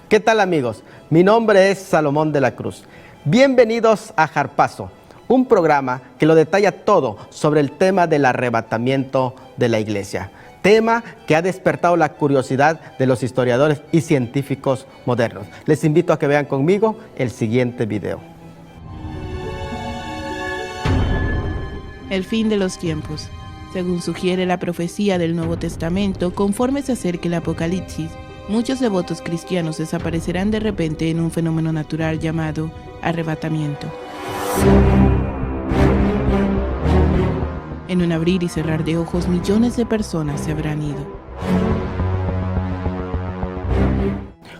¿Qué tal, amigos? Mi nombre es Salomón de la Cruz. Bienvenidos a Harpazo, un programa que lo detalla todo sobre el tema del arrebatamiento de la iglesia. Tema que ha despertado la curiosidad de los historiadores y científicos modernos. Les invito a que vean conmigo el siguiente video. El fin de los tiempos. Según sugiere la profecía del Nuevo Testamento, conforme se acerque el Apocalipsis, muchos devotos cristianos desaparecerán de repente en un fenómeno natural llamado arrebatamiento. En un abrir y cerrar de ojos, millones de personas se habrán ido.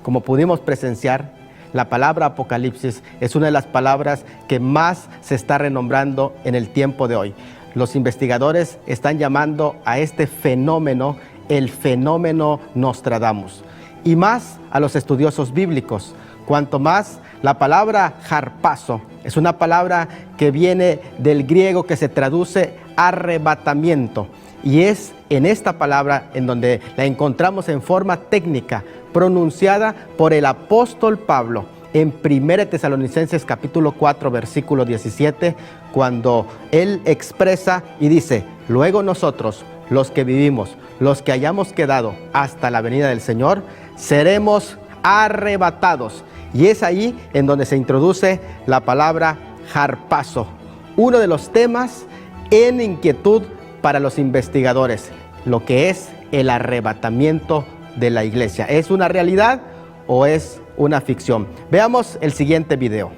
Como pudimos presenciar, la palabra Apocalipsis es una de las palabras que más se está renombrando en el tiempo de hoy. Los investigadores están llamando a este fenómeno el fenómeno Nostradamus. Y más a los estudiosos bíblicos, cuanto más la palabra harpazo es una palabra que viene del griego que se traduce arrebatamiento, y es en esta palabra en donde la encontramos en forma técnica pronunciada por el apóstol Pablo en 1 Tesalonicenses capítulo 4 versículo 17, cuando él expresa y dice: luego nosotros, los que vivimos, los que hayamos quedado hasta la venida del Señor, seremos arrebatados. Y es ahí en donde se introduce la palabra harpazo, uno de los temas en inquietud para los investigadores, lo que es el arrebatamiento de la iglesia. ¿Es una realidad o es una ficción? Veamos el siguiente video.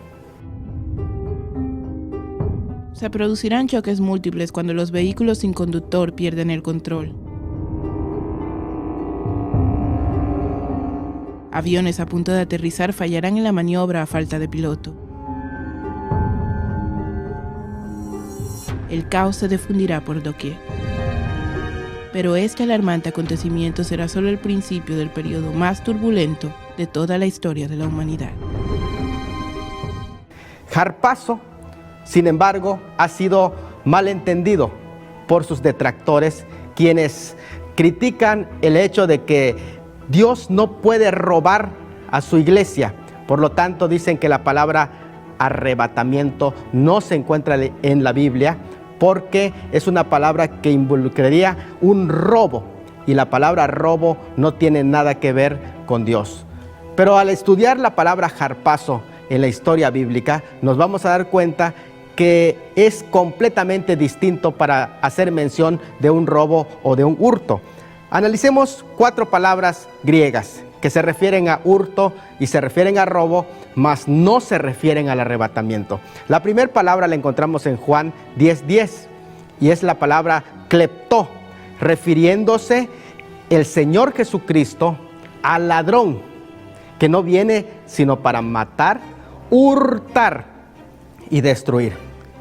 Se producirán choques múltiples cuando los vehículos sin conductor pierden el control. Aviones a punto de aterrizar fallarán en la maniobra a falta de piloto. El caos se difundirá por doquier. Pero este alarmante acontecimiento será solo el principio del periodo más turbulento de toda la historia de la humanidad. Harpazo, sin embargo, ha sido malentendido por sus detractores, quienes critican el hecho de que Dios no puede robar a su iglesia. Por lo tanto, dicen que la palabra arrebatamiento no se encuentra en la Biblia, porque es una palabra que involucraría un robo, y la palabra robo no tiene nada que ver con Dios. Pero al estudiar la palabra harpazo en la historia bíblica, nos vamos a dar cuenta que es completamente distinto para hacer mención de un robo o de un hurto. Analicemos 4 palabras griegas que se refieren a hurto y se refieren a robo, mas no se refieren al arrebatamiento. La primera palabra la encontramos en Juan 10:10 y es la palabra kleptó, refiriéndose el Señor Jesucristo al ladrón, que no viene sino para matar, hurtar y destruir.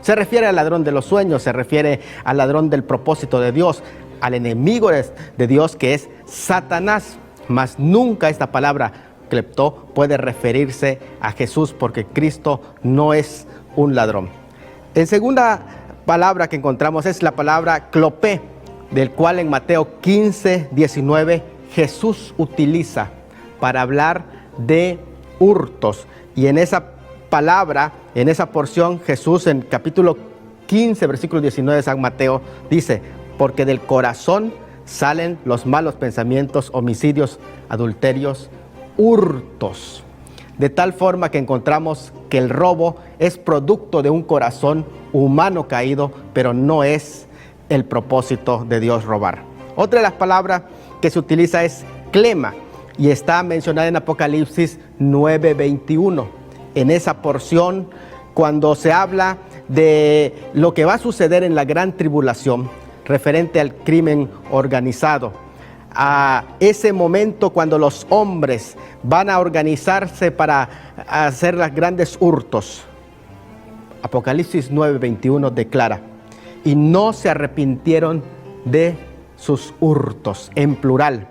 Se refiere al ladrón de los sueños, se refiere al ladrón del propósito de Dios, al enemigo de Dios, que es Satanás. Mas nunca esta palabra kleptó puede referirse a Jesús, porque Cristo no es un ladrón. En segunda palabra que encontramos es la palabra clopé, del cual en Mateo 15:19 Jesús utiliza para hablar de hurtos. Y en esa palabra, en esa porción, Jesús en capítulo 15 versículo 19 de San Mateo dice: porque del corazón salen los malos pensamientos, homicidios, adulterios, hurtos. De tal forma que encontramos que el robo es producto de un corazón humano caído, pero no es el propósito de Dios robar. Otra de las palabras que se utiliza es clema, y está mencionada en Apocalipsis 9:21. En esa porción, cuando se habla de lo que va a suceder en la gran tribulación, referente al crimen organizado, a ese momento cuando los hombres van a organizarse para hacer los grandes hurtos. Apocalipsis 9:21 declara: y no se arrepintieron de sus hurtos, en plural,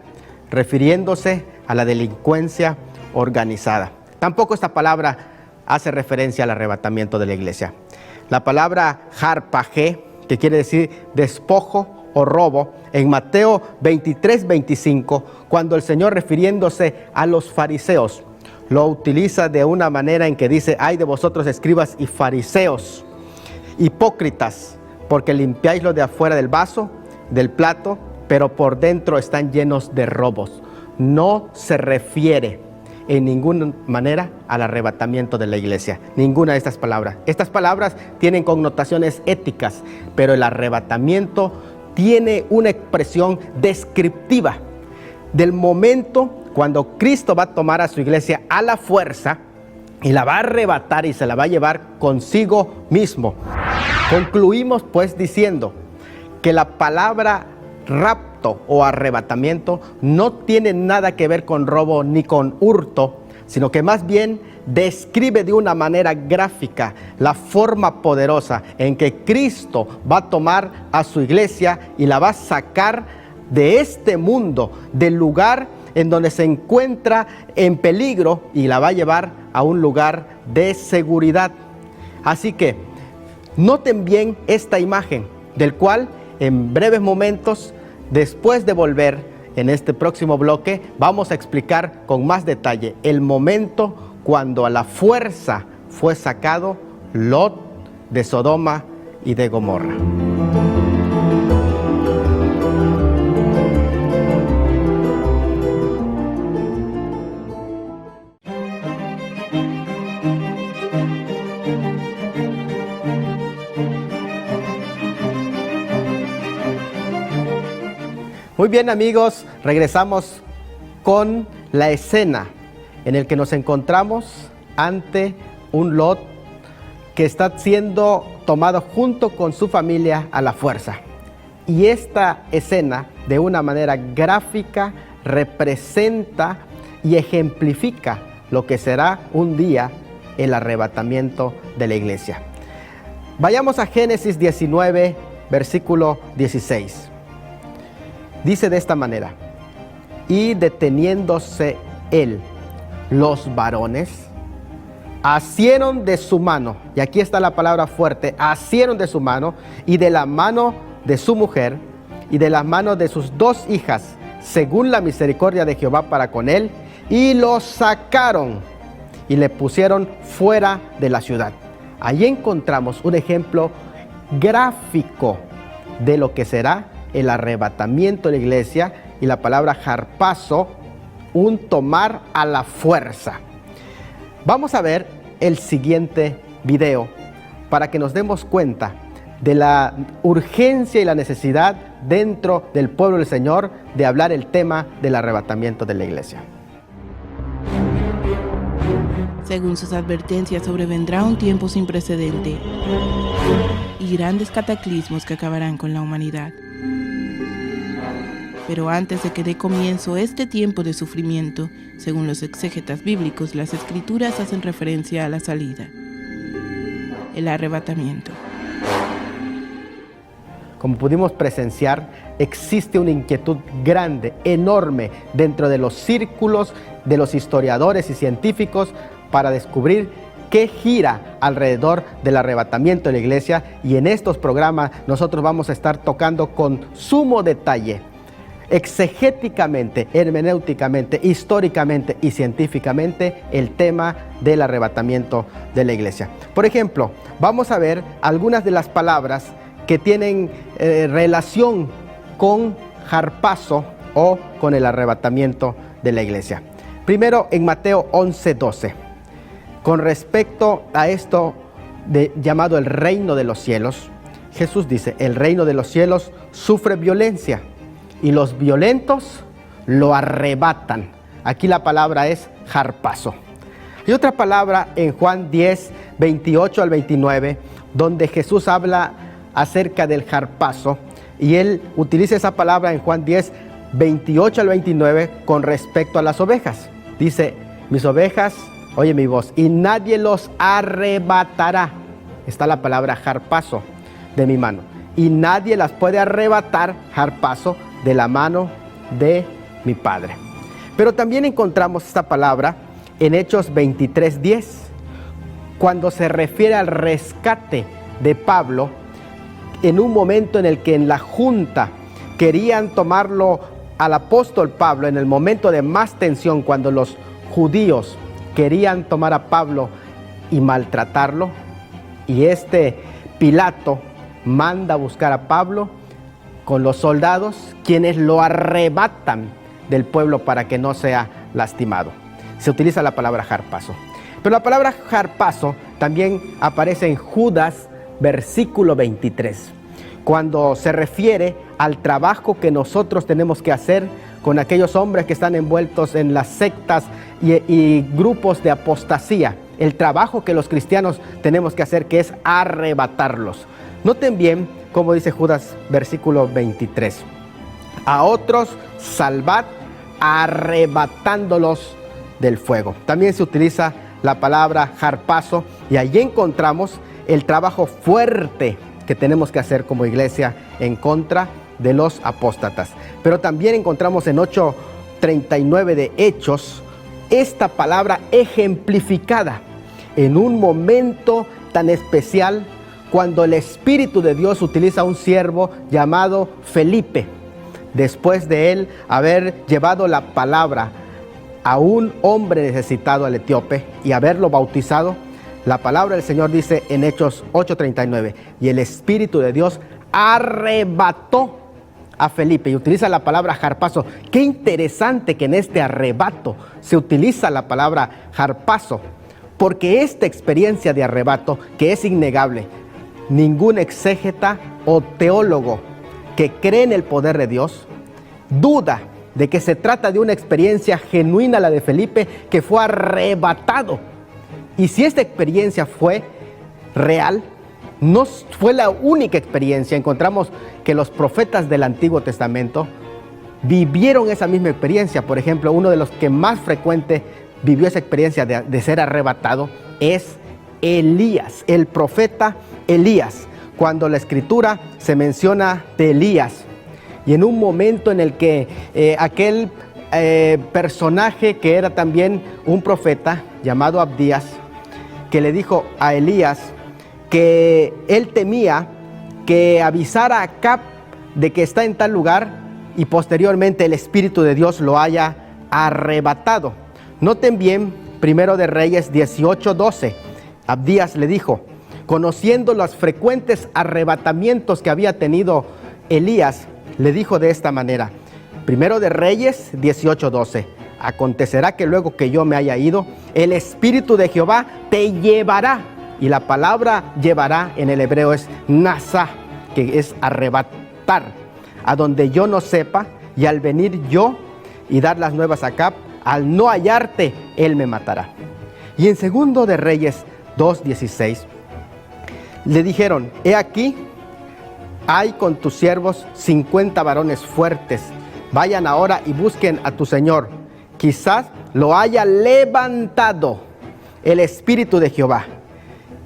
refiriéndose a la delincuencia organizada. Tampoco esta palabra hace referencia al arrebatamiento de la iglesia. La palabra harpagé, que quiere decir despojo o robo, en Mateo 23:25, cuando el Señor, refiriéndose a los fariseos, lo utiliza de una manera en que dice: ay de vosotros escribas y fariseos, hipócritas, porque limpiáis lo de afuera del vaso, del plato, pero por dentro están llenos de robos. No se refiere en ninguna manera al arrebatamiento de la iglesia, ninguna de estas palabras. Estas palabras tienen connotaciones éticas, pero el arrebatamiento tiene una expresión descriptiva del momento cuando Cristo va a tomar a su iglesia a la fuerza y la va a arrebatar y se la va a llevar consigo mismo. Concluimos pues diciendo que la palabra rapto o arrebatamiento no tiene nada que ver con robo ni con hurto, sino que más bien describe de una manera gráfica la forma poderosa en que Cristo va a tomar a su iglesia y la va a sacar de este mundo, del lugar en donde se encuentra en peligro, y la va a llevar a un lugar de seguridad. Así que noten bien esta imagen, del cual en breves momentos, después de volver en este próximo bloque, vamos a explicar con más detalle el momento cuando a la fuerza fue sacado Lot de Sodoma y de Gomorra. Muy bien, amigos, regresamos con la escena en el que nos encontramos ante un Lot que está siendo tomado junto con su familia a la fuerza. Y esta escena, de una manera gráfica, representa y ejemplifica lo que será un día el arrebatamiento de la iglesia. Vayamos a Génesis 19, versículo 16. Dice de esta manera: y deteniéndose él, los varones asieron de su mano, y aquí está la palabra fuerte, asieron de su mano, y de la mano de su mujer, y de las manos de sus dos hijas, según la misericordia de Jehová para con él, y lo sacaron, y le pusieron fuera de la ciudad. Allí encontramos un ejemplo gráfico de lo que será el arrebatamiento de la iglesia, y la palabra harpazo, un tomar a la fuerza. Vamos a ver el siguiente video para que nos demos cuenta de la urgencia y la necesidad dentro del pueblo del Señor de hablar el tema del arrebatamiento de la iglesia. Según sus advertencias, sobrevendrá un tiempo sin precedente y grandes cataclismos que acabarán con la humanidad. Pero antes de que dé comienzo este tiempo de sufrimiento, según los exégetas bíblicos, las escrituras hacen referencia a la salida, el arrebatamiento. Como pudimos presenciar, existe una inquietud grande, enorme, dentro de los círculos de los historiadores y científicos para descubrir qué gira alrededor del arrebatamiento de la iglesia, y en estos programas nosotros vamos a estar tocando con sumo detalle, exegéticamente, hermenéuticamente, históricamente y científicamente, el tema del arrebatamiento de la iglesia. Por ejemplo, vamos a ver algunas de las palabras que tienen relación con harpazo o con el arrebatamiento de la iglesia. Primero, en Mateo 11:12, con respecto a esto llamado el reino de los cielos, Jesús dice: el reino de los cielos sufre violencia, y los violentos lo arrebatan. Aquí la palabra es harpazo. Y otra palabra en Juan 10, 28 al 29, donde Jesús habla acerca del harpazo, y él utiliza esa palabra en Juan 10, 28 al 29 con respecto a las ovejas. Dice: mis ovejas oyen mi voz, y nadie los arrebatará. Está la palabra harpazo, de mi mano. Y nadie las puede arrebatar, harpazo, de la mano de mi Padre. Pero también encontramos esta palabra en Hechos 23:10, cuando se refiere al rescate de Pablo, en un momento en el que en la junta querían tomarlo al apóstol Pablo en el momento de más tensión, cuando los judíos querían tomar a Pablo y maltratarlo. Y Pilato manda a buscar a Pablo con los soldados, quienes lo arrebatan del pueblo para que no sea lastimado. Se utiliza la palabra harpazo. Pero la palabra harpazo también aparece en Judas, versículo 23, cuando se refiere al trabajo que nosotros tenemos que hacer con aquellos hombres que están envueltos en las sectas y grupos de apostasía. El trabajo que los cristianos tenemos que hacer, que es arrebatarlos. Noten bien cómo dice Judas, versículo 23. A otros salvad arrebatándolos del fuego. También se utiliza la palabra harpazo, y allí encontramos el trabajo fuerte que tenemos que hacer como iglesia en contra de los apóstatas. Pero también encontramos en 8:39 de Hechos esta palabra ejemplificada en un momento tan especial, cuando el Espíritu de Dios utiliza a un siervo llamado Felipe, después de él haber llevado la palabra a un hombre necesitado, al etíope, y haberlo bautizado. La palabra del Señor dice en Hechos 8:39, y el Espíritu de Dios arrebató a Felipe, y utiliza la palabra harpazo. Qué interesante que en este arrebato se utiliza la palabra harpazo, porque esta experiencia de arrebato, que es innegable, ningún exégeta o teólogo que cree en el poder de Dios duda de que se trata de una experiencia genuina, la de Felipe, que fue arrebatado. Y si esta experiencia fue real, no fue la única experiencia. Encontramos que los profetas del Antiguo Testamento vivieron esa misma experiencia. Por ejemplo, uno de los que más frecuente vivió esa experiencia de ser arrebatado es Elías, el profeta Elías. Cuando la Escritura se menciona de Elías, y en un momento en el que aquel personaje que era también un profeta llamado Abdías, que le dijo a Elías que él temía que avisara a Acab de que está en tal lugar, y posteriormente el Espíritu de Dios lo haya arrebatado. Noten bien, 1 de Reyes 18:12, Abdías le dijo, conociendo los frecuentes arrebatamientos que había tenido Elías, le dijo de esta manera, 1 de Reyes 18:12, acontecerá que luego que yo me haya ido, el Espíritu de Jehová te llevará. Y la palabra llevará en el hebreo es nasá, que es arrebatar, a donde yo no sepa, y al venir yo y dar las nuevas a Acab, al no hallarte, él me matará. Y en 2 de Reyes 2:16, le dijeron, he aquí, hay con tus siervos 50 varones fuertes, vayan ahora y busquen a tu señor, quizás lo haya levantado el Espíritu de Jehová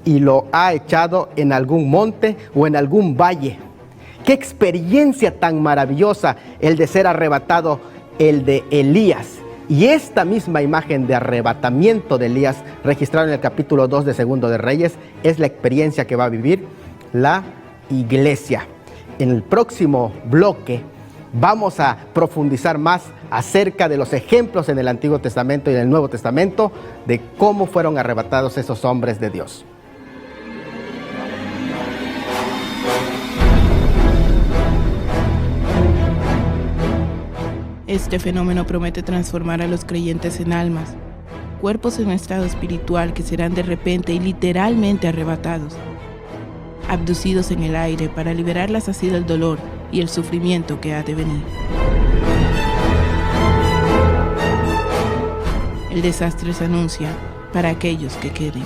y lo ha echado en algún monte o en algún valle. Qué experiencia tan maravillosa el de ser arrebatado, el de Elías. Y esta misma imagen de arrebatamiento de Elías, registrada en el capítulo 2 de 2 de Reyes, es la experiencia que va a vivir la iglesia. En el próximo bloque vamos a profundizar más acerca de los ejemplos en el Antiguo Testamento y en el Nuevo Testamento de cómo fueron arrebatados esos hombres de Dios. Este fenómeno promete transformar a los creyentes en almas, cuerpos en estado espiritual que serán de repente y literalmente arrebatados, abducidos en el aire para liberarlas así del dolor y el sufrimiento que ha de venir. El desastre se anuncia para aquellos que queden.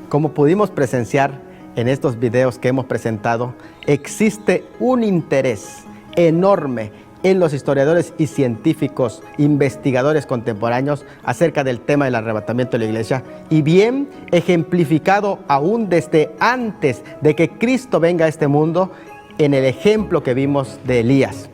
Como pudimos presenciar en estos videos que hemos presentado, existe un interés enorme en los historiadores y científicos, investigadores contemporáneos acerca del tema del arrebatamiento de la iglesia, y bien ejemplificado aún desde antes de que Cristo venga a este mundo en el ejemplo que vimos de Elías.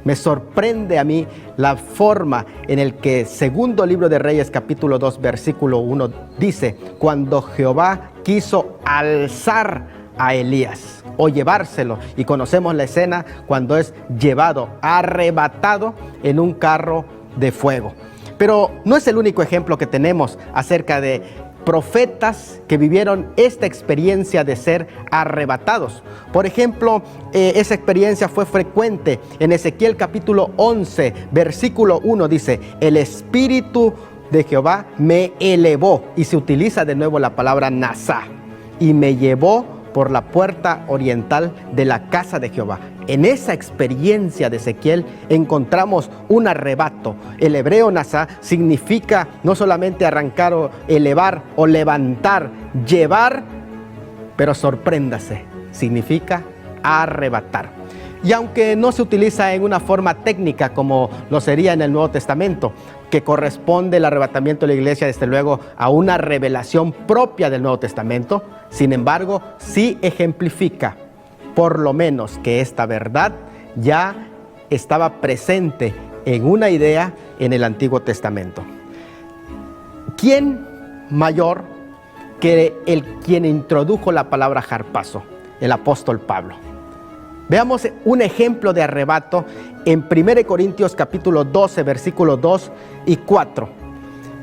Me sorprende a mí la forma en el que segundo libro de Reyes capítulo 2 versículo 1 dice: cuando Jehová quiso alzar a Elías o llevárselo, y conocemos la escena cuando es llevado, arrebatado en un carro de fuego. Pero no es el único ejemplo que tenemos acerca de profetas que vivieron esta experiencia de ser arrebatados. Por ejemplo, esa experiencia fue frecuente en Ezequiel capítulo 11, versículo 1 dice: el Espíritu de Jehová me elevó, y se utiliza de nuevo la palabra nasá, y me llevó por la puerta oriental de la casa de Jehová. En esa experiencia de Ezequiel encontramos un arrebato. El hebreo nasá significa no solamente arrancar o elevar o levantar, llevar, pero sorpréndase, significa arrebatar. Y aunque no se utiliza en una forma técnica como lo sería en el Nuevo Testamento, que corresponde el arrebatamiento de la iglesia desde luego a una revelación propia del Nuevo Testamento, sin embargo, sí ejemplifica por lo menos que esta verdad ya estaba presente en una idea en el Antiguo Testamento. ¿Quién mayor que quien introdujo la palabra harpazo? El apóstol Pablo. Veamos un ejemplo de arrebato en 1 Corintios capítulo 12, versículos 2 y 4.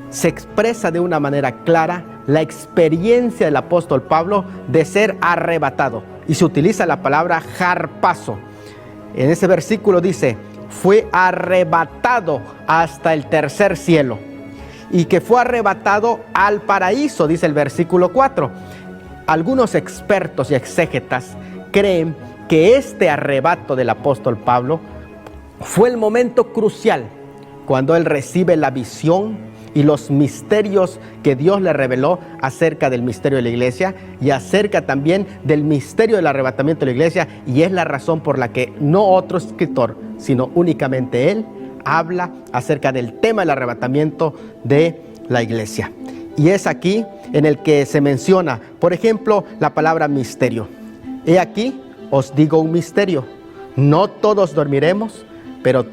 Se expresa de una manera clara la experiencia del apóstol Pablo de ser arrebatado, y se utiliza la palabra harpazo. En ese versículo dice: fue arrebatado hasta el tercer cielo, y que fue arrebatado al paraíso, dice el versículo 4. Algunos expertos y exégetas creen que este arrebato del apóstol Pablo fue el momento crucial cuando él recibe la visión y los misterios que Dios le reveló acerca del misterio de la iglesia y acerca también del misterio del arrebatamiento de la iglesia, y es la razón por la que no otro escritor, sino únicamente él, habla acerca del tema del arrebatamiento de la iglesia. Y es aquí en el que se menciona, por ejemplo, la palabra misterio. He aquí, os digo un misterio: no todos dormiremos, pero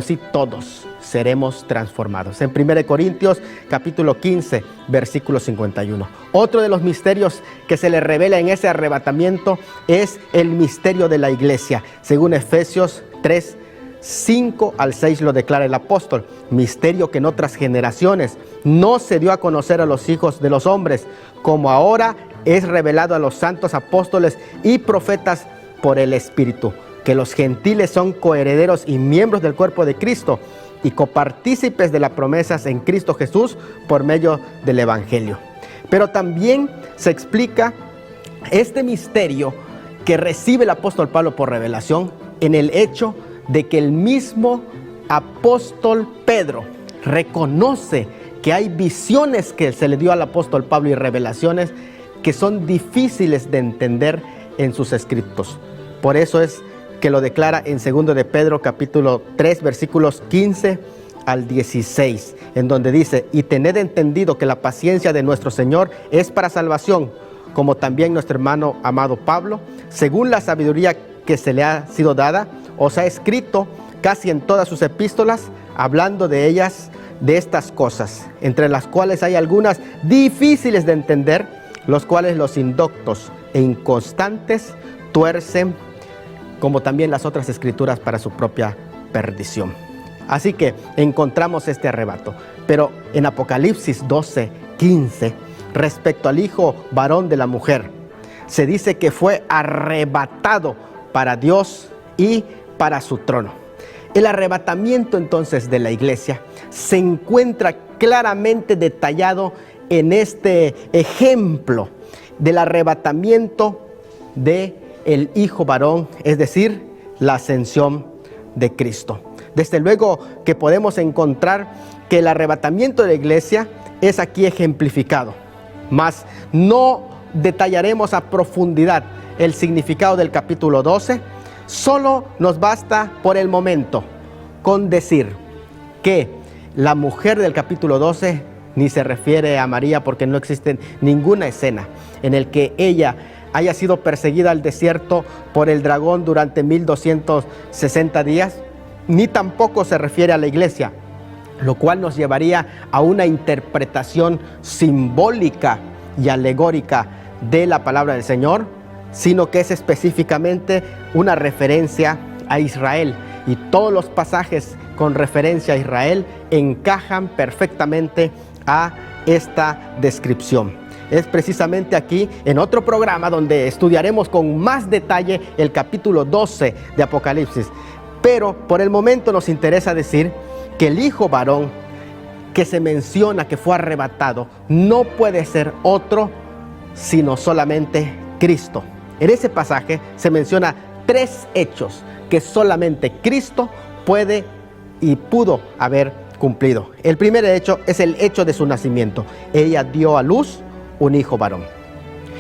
sí todos seremos transformados. En 1 Corintios capítulo 15, versículo 51. Otro de los misterios que se le revela en ese arrebatamiento es el misterio de la iglesia. Según Efesios 3, 5 al 6 lo declara el apóstol: misterio que en otras generaciones no se dio a conocer a los hijos de los hombres, como ahora es revelado a los santos apóstoles y profetas por el Espíritu, que los gentiles son coherederos y miembros del cuerpo de Cristo, y copartícipes de las promesas en Cristo Jesús por medio del Evangelio. Pero también se explica este misterio que recibe el apóstol Pablo por revelación en el hecho de que el mismo apóstol Pedro reconoce que hay visiones que se le dio al apóstol Pablo y revelaciones que son difíciles de entender en sus escritos. Por eso es que lo declara en 2 de Pedro capítulo 3 versículos 15 al 16, en donde dice: y tened entendido que la paciencia de nuestro Señor es para salvación, como también nuestro hermano amado Pablo, según la sabiduría que se le ha sido dada, os ha escrito casi en todas sus epístolas, hablando de ellas, de estas cosas, entre las cuales hay algunas difíciles de entender, los cuales los indoctos e inconstantes tuercen, como también las otras escrituras, para su propia perdición. Así que encontramos este arrebato. Pero en Apocalipsis 12, 15, respecto al hijo varón de la mujer, se dice que fue arrebatado para Dios y para su trono. El arrebatamiento entonces de la iglesia se encuentra claramente detallado en este ejemplo del arrebatamiento de el hijo varón, es decir, la ascensión de Cristo. Desde luego que podemos encontrar que el arrebatamiento de la iglesia es aquí ejemplificado, mas no detallaremos a profundidad el significado del capítulo 12. Solo nos basta por el momento con decir que la mujer del capítulo 12 ni se refiere a María, porque no existe ninguna escena en el que ella haya sido perseguida al desierto por el dragón durante 1260 días ni tampoco se refiere a la iglesia, lo cual nos llevaría a una interpretación simbólica y alegórica de la palabra del Señor, sino que es específicamente una referencia a Israel. Y todos los pasajes con referencia a Israel encajan perfectamente a esta descripción. Es precisamente aquí, en otro programa, donde estudiaremos con más detalle el capítulo 12 de Apocalipsis. Pero por el momento nos interesa decir que el hijo varón que se menciona que fue arrebatado no puede ser otro sino solamente Cristo. En ese pasaje se menciona 3 hechos que solamente Cristo puede y pudo haber cumplido. El primer hecho es el hecho de su nacimiento. Ella dio a luz un hijo varón.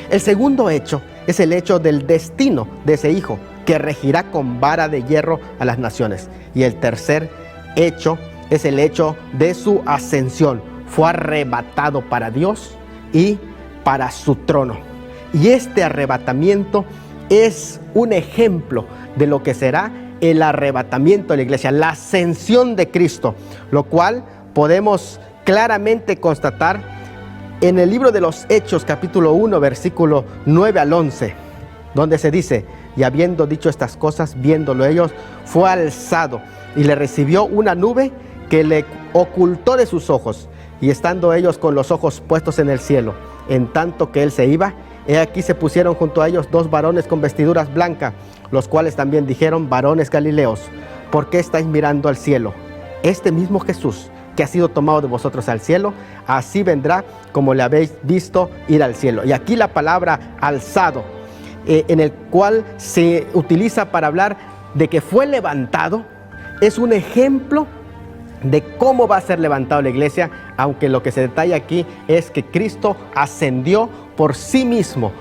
El segundo hecho es el hecho del destino de ese hijo, que regirá con vara de hierro a las naciones. Y el tercer hecho es el hecho de su ascensión. Fue arrebatado para Dios y para su trono. Y este arrebatamiento es un ejemplo de lo que será el arrebatamiento de la iglesia, la ascensión de Cristo, lo cual podemos claramente constatar en el libro de los Hechos, capítulo 1, versículo 9 al 11, donde se dice: y habiendo dicho estas cosas, viéndolo ellos, fue alzado y le recibió una nube que le ocultó de sus ojos, y estando ellos con los ojos puestos en el cielo, en tanto que él se iba, he aquí se pusieron junto a ellos 2 varones con vestiduras blancas, los cuales también dijeron: varones galileos, ¿por qué estáis mirando al cielo? Este mismo Jesús que ha sido tomado de vosotros al cielo, así vendrá como le habéis visto ir al cielo. Y aquí la palabra alzado, en el cual se utiliza para hablar de que fue levantado, es un ejemplo de cómo va a ser levantado la iglesia, aunque lo que se detalla aquí es que Cristo ascendió por sí mismo,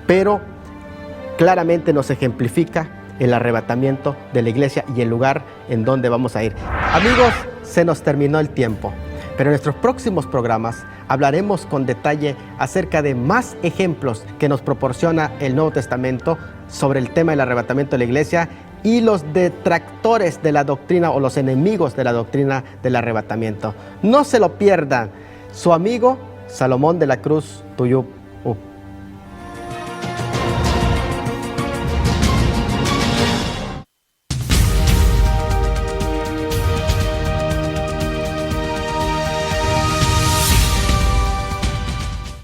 pero claramente nos ejemplifica el arrebatamiento de la iglesia y el lugar en donde vamos a ir. Amigos, se nos terminó el tiempo, pero en nuestros próximos programas hablaremos con detalle acerca de más ejemplos que nos proporciona el Nuevo Testamento sobre el tema del arrebatamiento de la iglesia y los detractores de la doctrina o los enemigos de la doctrina del arrebatamiento. No se lo pierdan. Su amigo Salomón de la Cruz Tuyú.